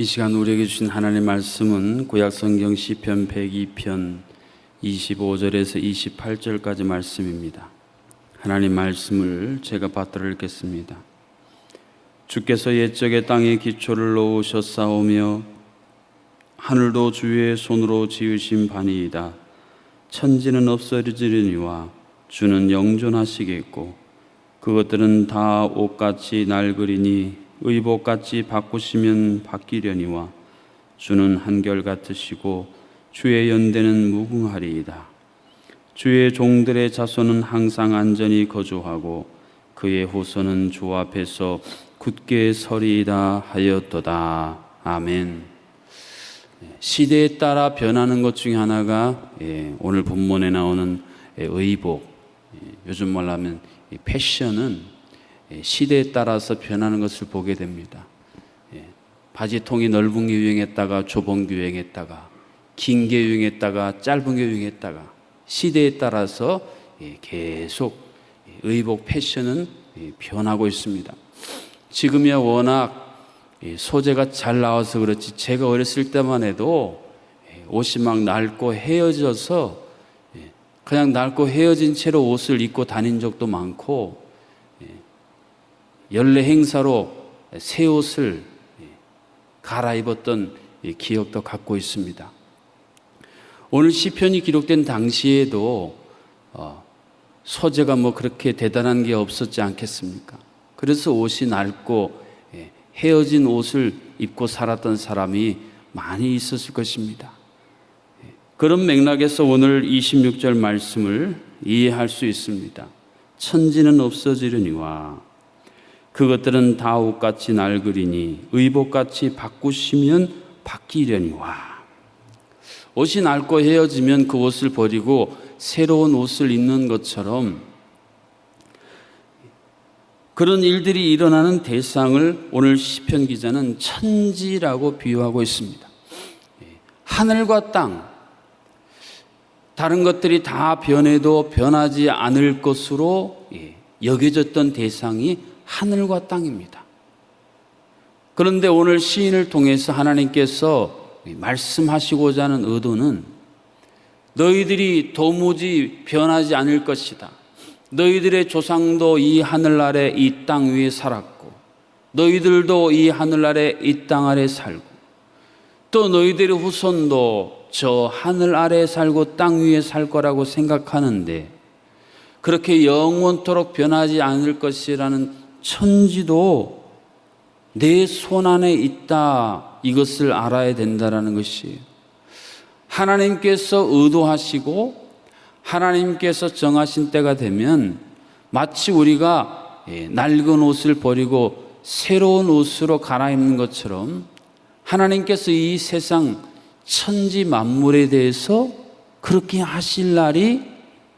이 시간 우리에게 주신 하나님의 말씀은 구약성경 시편 102편 25절에서 28절까지 말씀입니다. 하나님 말씀을 제가 받들어 읽겠습니다. 주께서 옛적에 땅에 기초를 놓으셨사오며 하늘도 주의 손으로 지으신 바니이다. 천지는 없어지려니와 주는 영존하시겠고 그것들은 다 옷같이 낡으리니 의복같이 바꾸시면 바뀌려니와 주는 한결같으시고 주의 연대는 무궁하리이다. 주의 종들의 자손은 항상 안전히 거주하고 그의 후손은 주 앞에서 굳게 서리이다 하였도다. 아멘. 시대에 따라 변하는 것 중에 하나가 오늘 본문에 나오는 의복, 요즘 말하면 패션은 시대에 따라서 변하는 것을 보게 됩니다. 바지통이 넓은 게 유행했다가 좁은 게 유행했다가 긴 게 유행했다가 짧은 게 유행했다가 시대에 따라서 계속 의복 패션은 변하고 있습니다. 지금이야 워낙 소재가 잘 나와서 그렇지 제가 어렸을 때만 해도 옷이 막 낡고 헤어져서 그냥 낡고 헤어진 채로 옷을 입고 다닌 적도 많고 연례 행사로 새 옷을 갈아입었던 기억도 갖고 있습니다. 오늘 시편이 기록된 당시에도 소재가 뭐 그렇게 대단한 게 없었지 않겠습니까? 그래서 옷이 낡고 헤어진 옷을 입고 살았던 사람이 많이 있었을 것입니다. 그런 맥락에서 오늘 26절 말씀을 이해할 수 있습니다. 천지는 없어지려니와 그것들은 다 옷같이 낡으리니 의복같이 바꾸시면 바뀌려니와. 옷이 낡고 헤어지면 그 옷을 버리고 새로운 옷을 입는 것처럼 그런 일들이 일어나는 대상을 오늘 시편 기자는 천지라고 비유하고 있습니다. 하늘과 땅, 다른 것들이 다 변해도 변하지 않을 것으로 여겨졌던 대상이 하늘과 땅입니다. 그런데 오늘 시인을 통해서 하나님께서 말씀하시고자 하는 의도는 너희들이 도무지 변하지 않을 것이다. 너희들의 조상도 이 하늘 아래 이 땅 위에 살았고 너희들도 이 하늘 아래 이 땅 아래 살고 또 너희들의 후손도 저 하늘 아래 살고 땅 위에 살 거라고 생각하는데 그렇게 영원토록 변하지 않을 것이라는 천지도 내 손 안에 있다. 이것을 알아야 된다는 것이에요. 하나님께서 의도하시고 하나님께서 정하신 때가 되면 마치 우리가 낡은 옷을 버리고 새로운 옷으로 갈아입는 것처럼 하나님께서 이 세상 천지 만물에 대해서 그렇게 하실 날이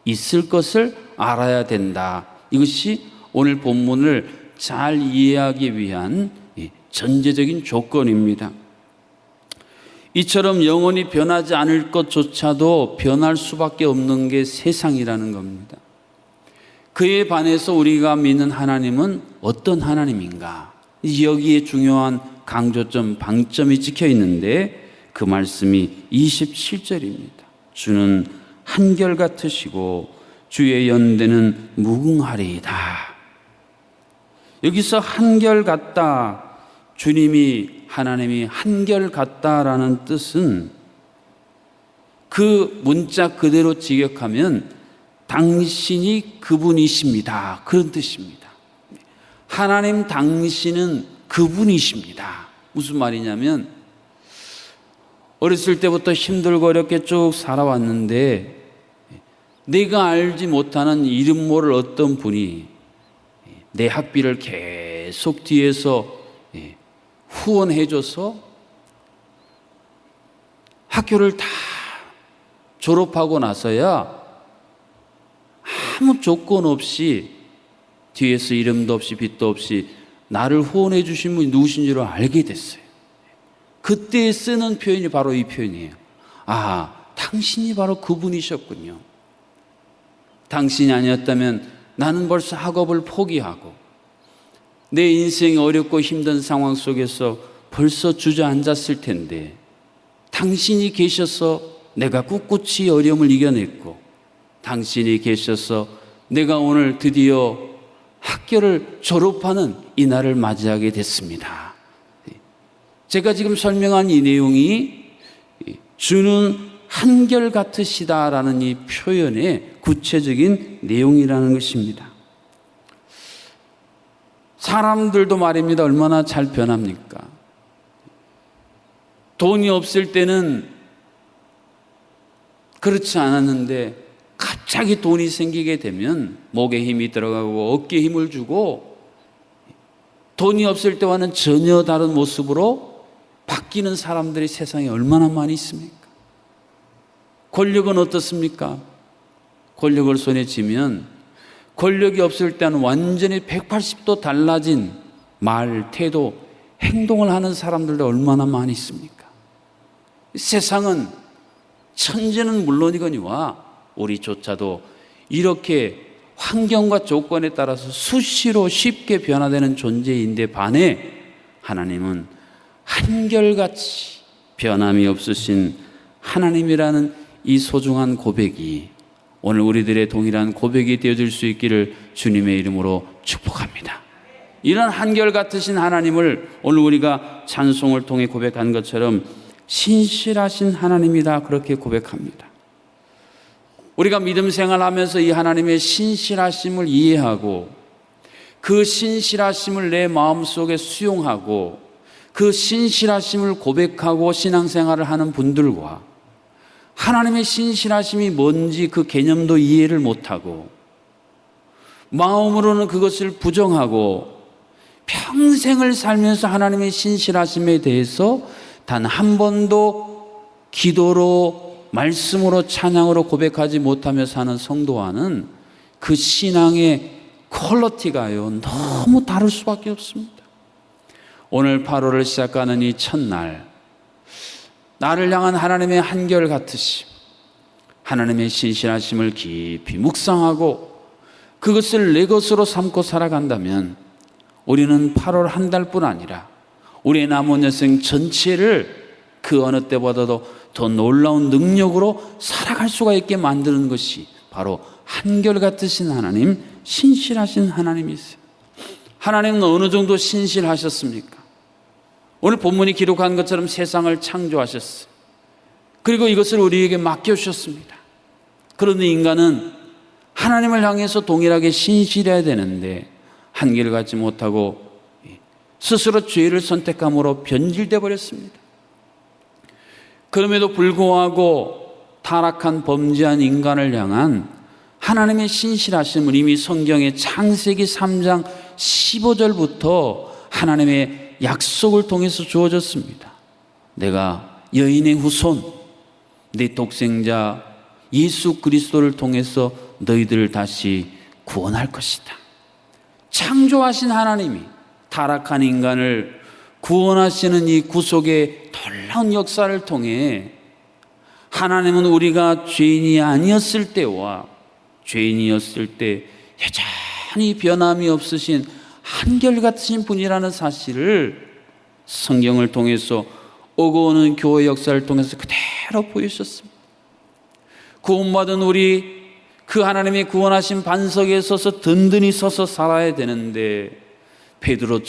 있을 것을 알아야 된다. 이것이 오늘 본문을 잘 이해하기 위한 전제적인 조건입니다. 이처럼 영원히 변하지 않을 것조차도 변할 수밖에 없는 게 세상이라는 겁니다. 그에 반해서 우리가 믿는 하나님은 어떤 하나님인가? 여기에 중요한 강조점, 방점이 찍혀 있는데 그 말씀이 27절입니다. 주는 한결같으시고 주의 연대는 무궁하리이다. 여기서 한결같다, 주님이 하나님이 한결같다라는 뜻은 그 문자 그대로 직역하면 당신이 그분이십니다. 그런 뜻입니다. 하나님 당신은 그분이십니다. 무슨 말이냐면 어렸을 때부터 힘들고 어렵게 쭉 살아왔는데 내가 알지 못하는 이름 모를 어떤 분이 내 학비를 계속 뒤에서 후원해줘서 학교를 다 졸업하고 나서야 아무 조건 없이 뒤에서 이름도 없이 빚도 없이 나를 후원해 주신 분이 누구신 줄 알게 됐어요. 그때 쓰는 표현이 바로 이 표현이에요. 아, 당신이 바로 그분이셨군요. 당신이 아니었다면 나는 벌써 학업을 포기하고 내 인생이 어렵고 힘든 상황 속에서 벌써 주저앉았을 텐데 당신이 계셔서 내가 꿋꿋이 어려움을 이겨냈고 당신이 계셔서 내가 오늘 드디어 학교를 졸업하는 이 날을 맞이하게 됐습니다. 제가 지금 설명한 이 내용이 주는 한결같으시다라는 이 표현의 구체적인 내용이라는 것입니다. 사람들도 말입니다. 얼마나 잘 변합니까? 돈이 없을 때는 그렇지 않았는데 갑자기 돈이 생기게 되면 목에 힘이 들어가고 어깨에 힘을 주고 돈이 없을 때와는 전혀 다른 모습으로 바뀌는 사람들이 세상에 얼마나 많이 있습니까? 권력은 어떻습니까? 권력을 손에 쥐면 권력이 없을 때는 완전히 180도 달라진 말, 태도, 행동을 하는 사람들도 얼마나 많이 있습니까? 세상은 천재는 물론이거니와 우리조차도 이렇게 환경과 조건에 따라서 수시로 쉽게 변화되는 존재인데 반해 하나님은 한결같이 변함이 없으신 하나님이라는 이 소중한 고백이 오늘 우리들의 동일한 고백이 되어줄 수 있기를 주님의 이름으로 축복합니다. 이런 한결같으신 하나님을 오늘 우리가 찬송을 통해 고백한 것처럼 신실하신 하나님이다 그렇게 고백합니다. 우리가 믿음 생활하면서 이 하나님의 신실하심을 이해하고 그 신실하심을 내 마음속에 수용하고 그 신실하심을 고백하고 신앙생활을 하는 분들과 하나님의 신실하심이 뭔지 그 개념도 이해를 못하고 마음으로는 그것을 부정하고 평생을 살면서 하나님의 신실하심에 대해서 단 한 번도 기도로 말씀으로 찬양으로 고백하지 못하며 사는 성도와는 그 신앙의 퀄리티가요 너무 다를 수밖에 없습니다. 오늘 8월을 시작하는 이 첫날 나를 향한 하나님의 한결같으심, 하나님의 신실하심을 깊이 묵상하고 그것을 내 것으로 삼고 살아간다면 우리는 8월 한 달뿐 아니라 우리의 남은 여생 전체를 그 어느 때보다도 더 놀라운 능력으로 살아갈 수가 있게 만드는 것이 바로 한결같으신 하나님, 신실하신 하나님이세요. 하나님은 어느 정도 신실하셨습니까? 오늘 본문이 기록한 것처럼 세상을 창조하셨어요. 그리고 이것을 우리에게 맡겨주셨습니다. 그런데 인간은 하나님을 향해서 동일하게 신실해야 되는데 한결같지 못하고 스스로 죄를 선택함으로 변질되어 버렸습니다. 그럼에도 불구하고 타락한 범죄한 인간을 향한 하나님의 신실하심을 이미 성경의 창세기 3장 15절부터 하나님의 약속을 통해서 주어졌습니다. 내가 여인의 후손, 내 독생자 예수 그리스도를 통해서 너희들을 다시 구원할 것이다. 창조하신 하나님이 타락한 인간을 구원하시는 이 구속의 놀라운 역사를 통해 하나님은 우리가 죄인이 아니었을 때와 죄인이었을 때 여전히 변함이 없으신 한결같으신 분이라는 사실을 성경을 통해서 오고 오는 교회 역사를 통해서 그대로 보여주셨습니다. 구원받은 우리 그 하나님의 구원하신 반석에 서서 든든히 서서 살아야 되는데 베드로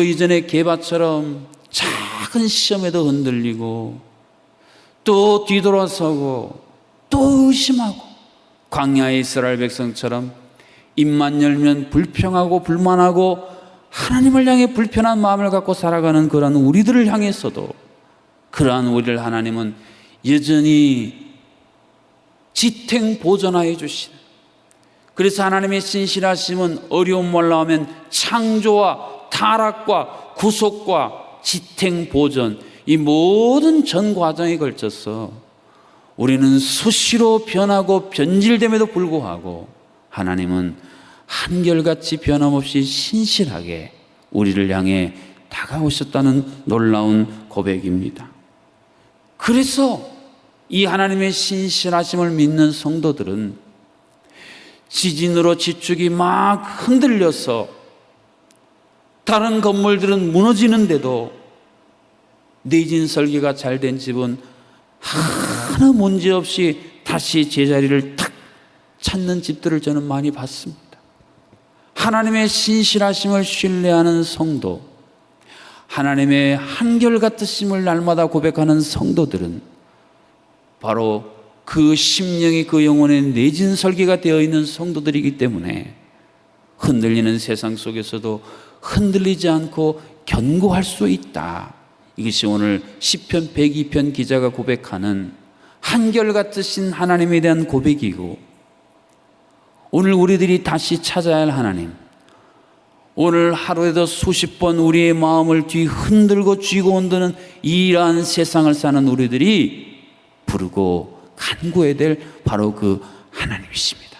이전의 게바처럼 작은 시험에도 흔들리고 또 뒤돌아서고 또 의심하고 광야의 이스라엘 백성처럼 입만 열면 불평하고 불만하고 하나님을 향해 불편한 마음을 갖고 살아가는 그러한 우리들을 향해서도 그러한 우리를 하나님은 여전히 지탱보전하여 주시는, 그래서 하나님의 신실하심은 어려움 올라오면 창조와 타락과 구속과 지탱보전 이 모든 전 과정에 걸쳐서 우리는 수시로 변하고 변질됨에도 불구하고 하나님은 한결같이 변함없이 신실하게 우리를 향해 다가오셨다는 놀라운 고백입니다. 그래서 이 하나님의 신실하심을 믿는 성도들은 지진으로 지축이 막 흔들려서 다른 건물들은 무너지는데도 내진 설계가 잘 된 집은 하나 문제 없이 다시 제자리를 탁 찾는 집들을 저는 많이 봤습니다. 하나님의 신실하심을 신뢰하는 성도, 하나님의 한결같으심을 날마다 고백하는 성도들은 바로 그 심령이 그 영혼에 내진 설계가 되어 있는 성도들이기 때문에 흔들리는 세상 속에서도 흔들리지 않고 견고할 수 있다. 이것이 오늘 시편 102편 기자가 고백하는 한결같으신 하나님에 대한 고백이고, 오늘 우리들이 다시 찾아야 할 하나님, 오늘 하루에도 수십 번 우리의 마음을 흔들고 쥐고 흔드는 이러한 세상을 사는 우리들이 부르고 간구해야 될 바로 그 하나님이십니다.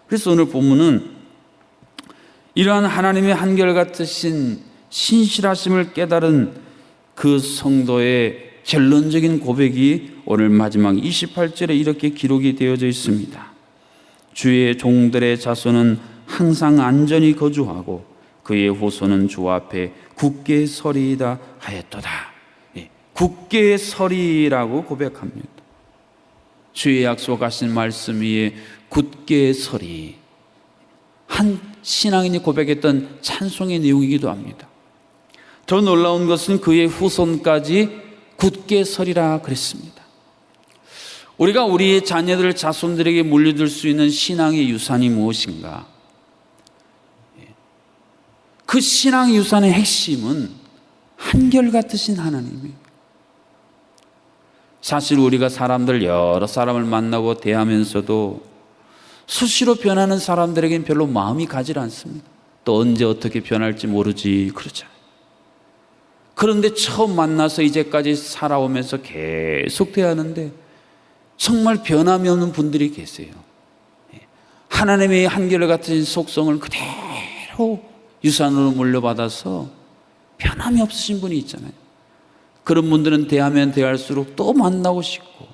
그래서 오늘 본문은 이러한 하나님의 한결같으신 신실하심을 깨달은 그 성도의 결론적인 고백이 오늘 마지막 28절에 이렇게 기록이 되어져 있습니다. 주의 종들의 자손은 항상 안전히 거주하고 그의 후손은 주 앞에 굳게 서리이다 하였도다. 굳게 서리라고 고백합니다. 주의 약속하신 말씀 위에 굳게 서리, 한 신앙인이 고백했던 찬송의 내용이기도 합니다. 더 놀라운 것은 그의 후손까지 굳게 서리라 그랬습니다. 우리가 우리의 자녀들, 자손들에게 물려줄 수 있는 신앙의 유산이 무엇인가? 그 신앙의 유산의 핵심은 한결같으신 하나님이에요. 사실 우리가 여러 사람을 만나고 대하면서도 수시로 변하는 사람들에게는 별로 마음이 가지 않습니다. 또 언제 어떻게 변할지 모르지 그러잖아요. 그런데 처음 만나서 이제까지 살아오면서 계속 대하는데 정말 변함이 없는 분들이 계세요. 하나님의 한결같은 속성을 그대로 유산으로 물려받아서 변함이 없으신 분이 있잖아요. 그런 분들은 대하면 대할수록 또 만나고 싶고,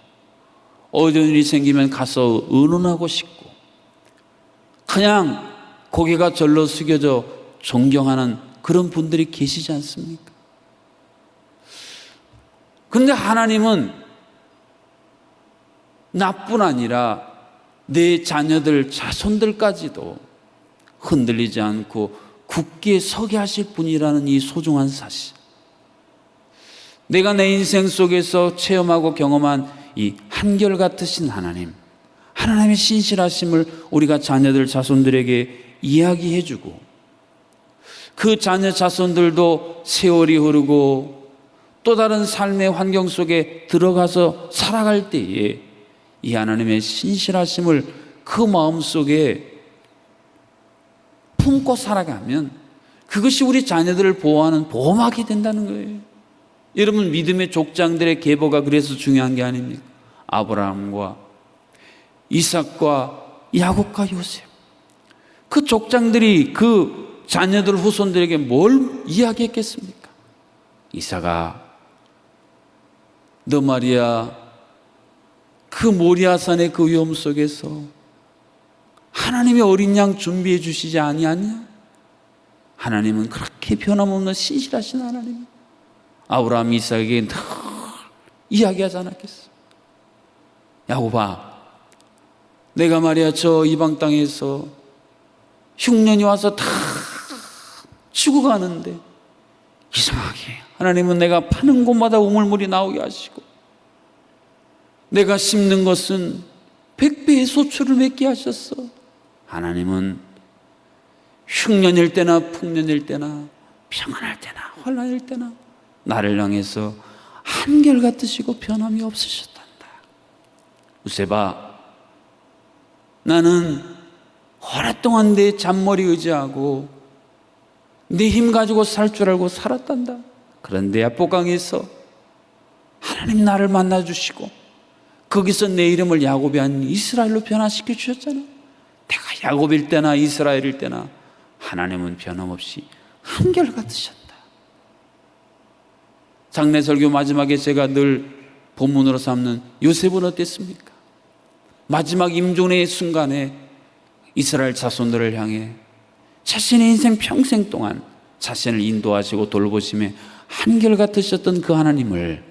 어려운 일이 생기면 가서 의논하고 싶고, 그냥 고개가 절로 숙여져 존경하는 그런 분들이 계시지 않습니까? 그런데 하나님은 나뿐 아니라 내 자녀들, 자손들까지도 흔들리지 않고 굳게 서게 하실 분이라는 이 소중한 사실, 내가 내 인생 속에서 체험하고 경험한 이 한결같으신 하나님, 하나님의 신실하심을 우리가 자녀들, 자손들에게 이야기해주고, 그 자녀, 자손들도 세월이 흐르고 또 다른 삶의 환경 속에 들어가서 살아갈 때에 이 하나님의 신실하심을 그 마음속에 품고 살아가면 그것이 우리 자녀들을 보호하는 보호막이 된다는 거예요. 여러분, 믿음의 족장들의 계보가 그래서 중요한 게 아닙니까? 아브라함과 이삭과 야곱과 요셉, 그 족장들이 그 자녀들, 후손들에게 뭘 이야기했겠습니까? 이삭아, 너 말이야, 그 모리아산의 그 위험 속에서 하나님의 어린 양 준비해 주시지 아니하냐? 하나님은 그렇게 변함없는 신실하신 하나님, 아브라함, 이삭에게 늘 이야기하지 않았겠어? 야곱아, 내가 말이야 저 이방 땅에서 흉년이 와서 다 죽어가는데 이상하게 하나님은 내가 파는 곳마다 우물물이 나오게 하시고, 내가 심는 것은 100배의 소출을 맺게 하셨어. 하나님은 흉년일 때나 풍년일 때나 평안할 때나 환난일 때나 나를 향해서 한결같으시고 변함이 없으셨단다. 요셉아, 나는 오랫동안 내 잔머리 의지하고 내 힘 가지고 살 줄 알고 살았단다. 그런데 야복강에서 하나님 나를 만나주시고 거기서 내 이름을 야곱이 아닌 이스라엘로 변화시켜 주셨잖아. 내가 야곱일 때나 이스라엘일 때나 하나님은 변함없이 한결같으셨다. 장례 설교 마지막에 제가 늘 본문으로 삼는 요셉은 어땠습니까? 마지막 임종의 순간에 이스라엘 자손들을 향해 자신의 인생 평생 동안 자신을 인도하시고 돌보심에 한결같으셨던 그 하나님을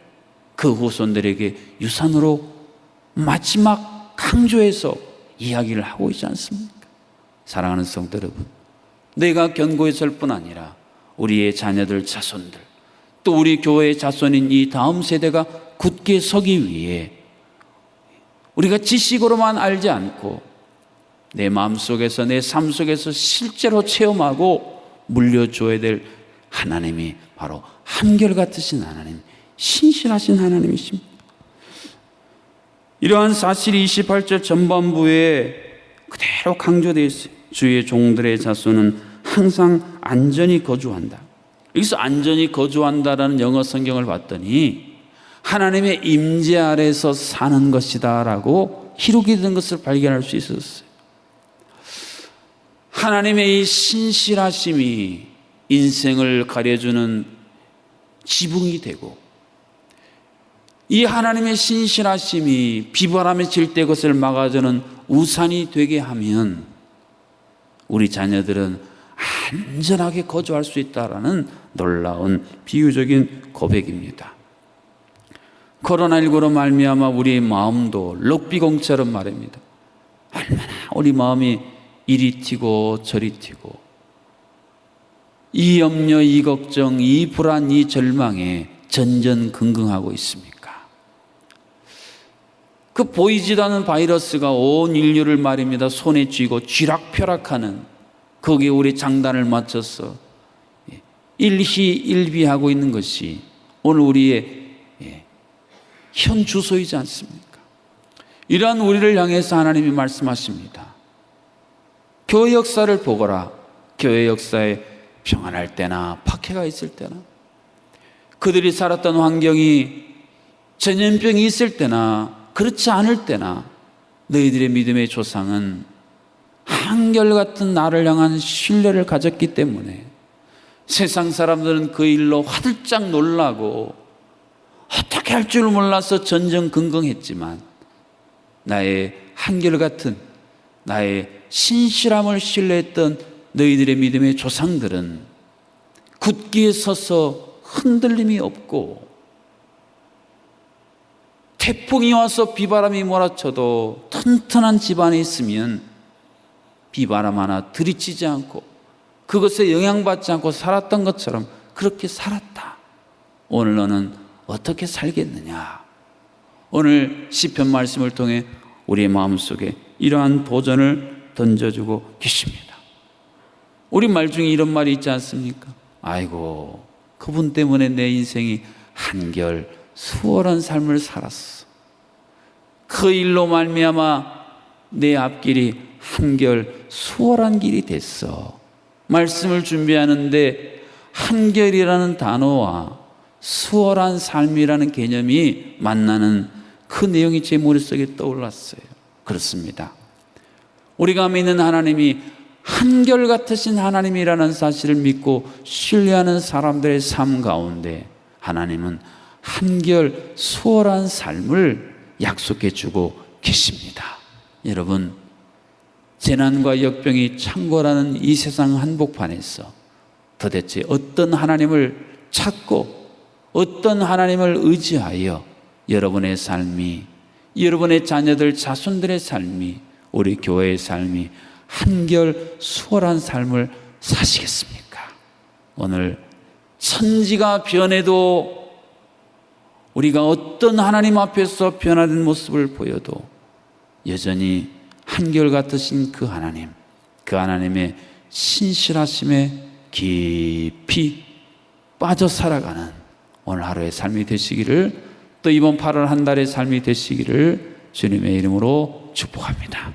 그 후손들에게 유산으로 마지막 강조해서 이야기를 하고 있지 않습니까? 사랑하는 성도 여러분, 내가 견고해질 뿐 아니라 우리의 자녀들, 자손들, 또 우리 교회의 자손인 이 다음 세대가 굳게 서기 위해 우리가 지식으로만 알지 않고 내 마음속에서, 내 삶 속에서 실제로 체험하고 물려줘야 될 하나님이 바로 한결같으신 하나님, 신실하신 하나님이십니다. 이러한 사실이 28절 전반부에 그대로 강조되어 있어요. 주의 종들의 자손은 항상 안전히 거주한다. 여기서 안전히 거주한다라는 영어 성경을 봤더니 하나님의 임재 아래서 사는 것이다 라고 희록이 된 것을 발견할 수 있었어요. 하나님의 이 신실하심이 인생을 가려주는 지붕이 되고, 이 하나님의 신실하심이 비바람에 칠 때 그것을 막아주는 우산이 되게 하면 우리 자녀들은 안전하게 거주할 수 있다라는 놀라운 비유적인 고백입니다. 코로나19로 말미암아 우리의 마음도 럭비공처럼 말입니다. 얼마나 우리 마음이 이리 튀고 저리 튀고, 이 염려, 이 걱정, 이 불안, 이 절망에 전전긍긍하고 있습니까? 그 보이지도 않은 바이러스가 온 인류를 말입니다 손에 쥐고 쥐락펴락하는, 거기에 우리 장단을 맞춰서 일희일비하고 있는 것이 오늘 우리의 현 주소이지 않습니까? 이러한 우리를 향해서 하나님이 말씀하십니다. 교회 역사를 보거라. 교회 역사에 평안할 때나 박해가 있을 때나, 그들이 살았던 환경이 전염병이 있을 때나 그렇지 않을 때나, 너희들의 믿음의 조상은 한결같은 나를 향한 신뢰를 가졌기 때문에 세상 사람들은 그 일로 화들짝 놀라고 어떻게 할 줄 몰라서 전전긍긍했지만, 나의 한결같은, 나의 신실함을 신뢰했던 너희들의 믿음의 조상들은 굳게 서서 흔들림이 없고, 태풍이 와서 비바람이 몰아쳐도 튼튼한 집안에 있으면 비바람 하나 들이치지 않고 그것에 영향받지 않고 살았던 것처럼 그렇게 살았다. 오늘 너는 어떻게 살겠느냐? 오늘 시편 말씀을 통해 우리의 마음속에 이러한 도전을 던져주고 계십니다. 우리 말 중에 이런 말이 있지 않습니까? 아이고, 그분 때문에 내 인생이 한결 수월한 삶을 살았어. 그 일로 말미암아 내 앞길이 한결 수월한 길이 됐어. 말씀을 준비하는데 한결이라는 단어와 수월한 삶이라는 개념이 만나는 그 내용이 제 머릿속에 떠올랐어요. 그렇습니다. 우리가 믿는 하나님이 한결같으신 하나님이라는 사실을 믿고 신뢰하는 사람들의 삶 가운데 하나님은 한결 수월한 삶을 약속해 주고 계십니다. 여러분, 재난과 역병이 창궐하는 이 세상 한복판에서 도대체 어떤 하나님을 찾고 어떤 하나님을 의지하여 여러분의 삶이, 여러분의 자녀들, 자손들의 삶이, 우리 교회의 삶이 한결 수월한 삶을 사시겠습니까? 오늘 천지가 변해도, 우리가 어떤 하나님 앞에서 변화된 모습을 보여도 여전히 한결같으신 그 하나님, 그 하나님의 신실하심에 깊이 빠져 살아가는 오늘 하루의 삶이 되시기를, 또 이번 8월 한 달의 삶이 되시기를 주님의 이름으로 축복합니다.